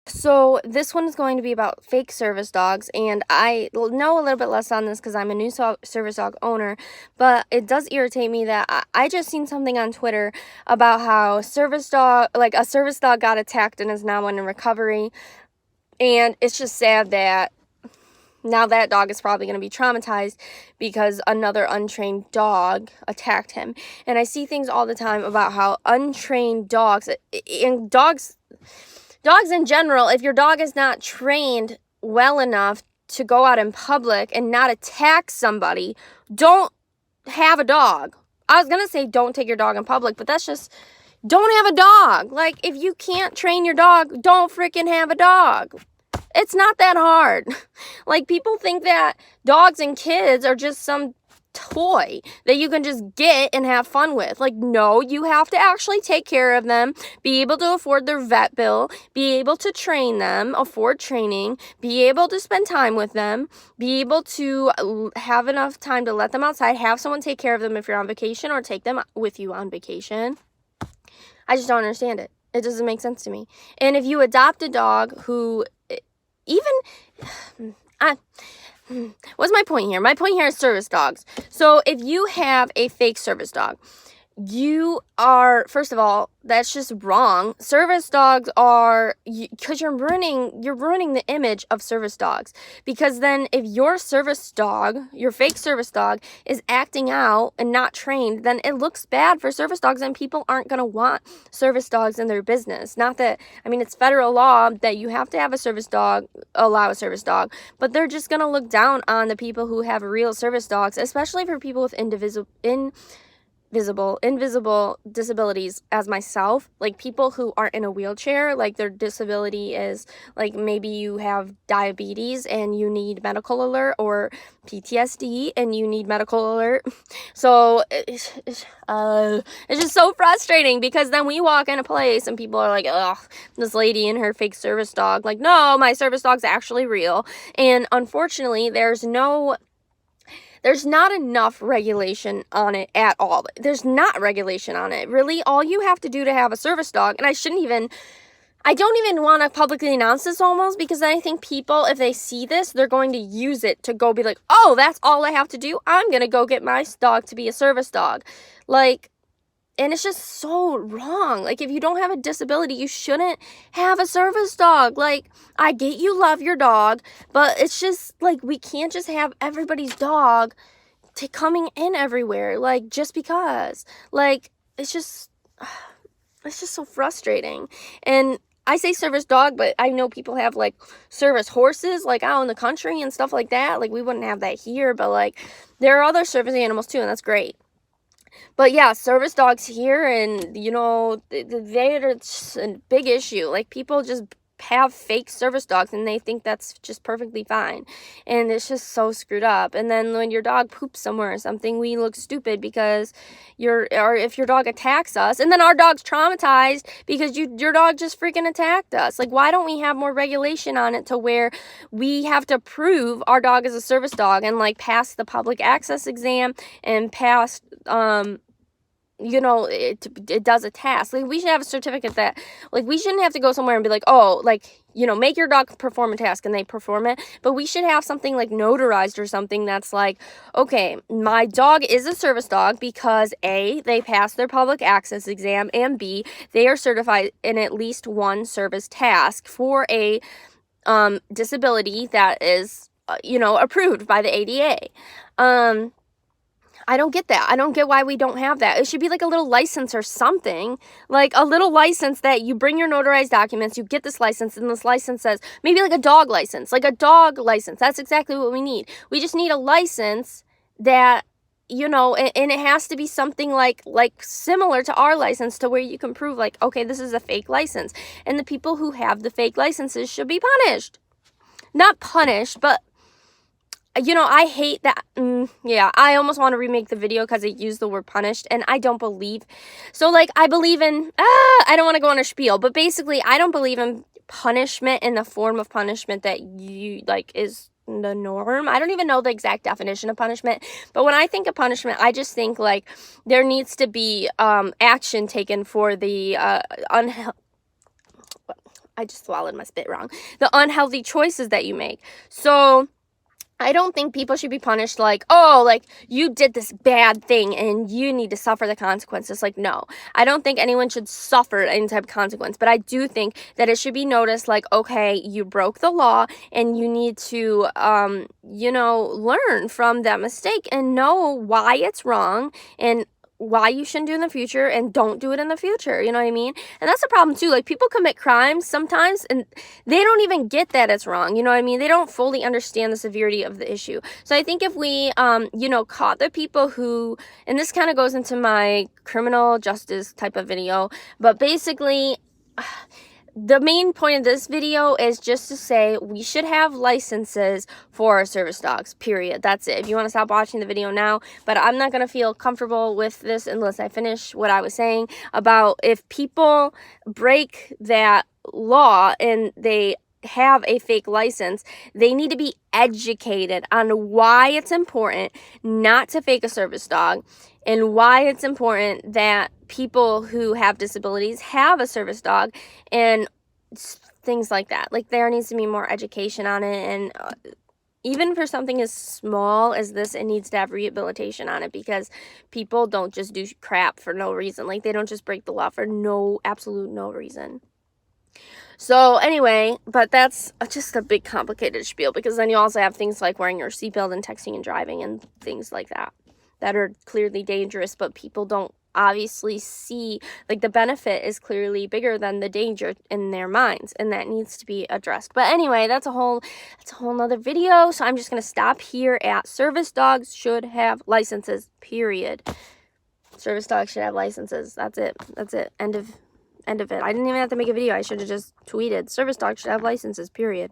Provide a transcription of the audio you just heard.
So this one is going to be about fake service dogs, and I know a little bit less on this because I'm a new service dog owner, but it does irritate me that I just seen something on Twitter about how a service dog got attacked and is now in recovery, and it's just sad that now that dog is probably going to be traumatized because another untrained dog attacked him. And I see things all the time about how untrained dogs, and dogs in general, if your dog is not trained well enough to go out in public and not attack somebody, don't have a dog. I was going to say don't take your dog in public, but that's just, don't have a dog. Like, if you can't train your dog, don't freaking have a dog. It's not that hard. Like, people think that dogs and kids are just some toy that you can just get and have fun with. Like, no, you have to actually take care of them, be able to afford their vet bill, be able to train them, afford training, be able to spend time with them, be able to have enough time to let them outside, have someone take care of them if you're on vacation, or take them with you on vacation. I just don't understand it. It doesn't make sense to me. And if you adopt a dog who even what's my point here? My point here is service dogs. So if you have a fake service dog, you are, first of all, that's just wrong. Service dogs are, because you're ruining the image of service dogs. Because then if your service dog, your fake service dog, is acting out and not trained, then it looks bad for service dogs, and people aren't going to want service dogs in their business. Not that, I mean, it's federal law that you have to have a service dog, allow a service dog, but they're just going to look down on the people who have real service dogs, especially for people with invisible disabilities, as myself, like people who aren't in a wheelchair, like their disability is like maybe you have diabetes and you need medical alert, or PTSD and you need medical alert. So it's just so frustrating, because then we walk in a place and people are like, ugh, this lady and her fake service dog. Like, no, my service dog's actually real. And unfortunately, there's not enough regulation on it at all. There's not regulation on it. Really, all you have to do to have a service dog, and I don't even want to publicly announce this almost, because I think people, if they see this, they're going to use it to go be like, oh, that's all I have to do? I'm going to go get my dog to be a service dog. Like, and it's just so wrong. Like, if you don't have a disability, you shouldn't have a service dog. Like, I get you love your dog, but it's just, like, we can't just have everybody's dog coming in everywhere, like, just because. Like, it's just so frustrating. And I say service dog, but I know people have, like, service horses, like, out in the country and stuff like that. Like, we wouldn't have that here, but, like, there are other service animals, too, and that's great. But yeah, service dogs here, and they're just a big issue. Like, people just have fake service dogs and they think that's just perfectly fine, and it's just so screwed up. And then when your dog poops somewhere or something, we look stupid because or if your dog attacks us, and then our dog's traumatized because your dog just freaking attacked us. Like, why don't we have more regulation on it to where we have to prove our dog is a service dog and, like, pass the public access exam and pass it does a task. Like, we should have a certificate that, like, we shouldn't have to go somewhere and be like, oh, like, make your dog perform a task and they perform it. But we should have something like notarized or something that's like, okay, my dog is a service dog because A, they passed their public access exam, and B, they are certified in at least one service task for a disability that is approved by the ADA. I don't get that. I don't get why we don't have that. It should be like a little license or something. Like a little license that you bring your notarized documents, you get this license, and this license says, maybe like a dog license. Like a dog license. That's exactly what we need. We just need a license that, and it has to be something like similar to our license, to where you can prove, like, okay, this is a fake license. And the people who have the fake licenses should be punished. Not punished, but I hate that. I almost want to remake the video because it used the word punished, and I don't believe. So, like, I believe in, I don't want to go on a spiel, but basically, I don't believe in punishment in the form of punishment that is the norm. I don't even know the exact definition of punishment, but when I think of punishment, I just think, like, there needs to be action taken for the I just swallowed my spit wrong. The unhealthy choices that you make. So I don't think people should be punished like, oh, like, you did this bad thing and you need to suffer the consequences. Like, no, I don't think anyone should suffer any type of consequence. But I do think that it should be noticed like, okay, you broke the law and you need to, learn from that mistake and know why it's wrong and why you shouldn't do it in the future, and don't do it in the future. You know what I mean? And that's a problem too. Like, people commit crimes sometimes and they don't even get that it's wrong. You know what I mean? They don't fully understand the severity of the issue. So I think if we, caught the people who, and this kind of goes into my criminal justice type of video, but basically, the main point of this video is just to say we should have licenses for our service dogs, period. That's it. If you want to stop watching the video now, but I'm not going to feel comfortable with this unless I finish what I was saying about if people break that law and they have a fake license, they need to be educated on why it's important not to fake a service dog and why it's important that people who have disabilities have a service dog and things like that. Like, there needs to be more education on it, and even for something as small as this, it needs to have rehabilitation on it, because people don't just do crap for no reason. Like, they don't just break the law for absolute no reason. So anyway, but that's just a big complicated spiel, because then you also have things like wearing your seatbelt and texting and driving and things like that are clearly dangerous, but people don't obviously see, like, the benefit is clearly bigger than the danger in their minds, and that needs to be addressed. But anyway, that's a whole nother video, so I'm just going to stop here at service dogs should have licenses, period. Service dogs should have licenses. That's it. End of it. I didn't even have to make a video. I should have just tweeted service dogs should have licenses, period.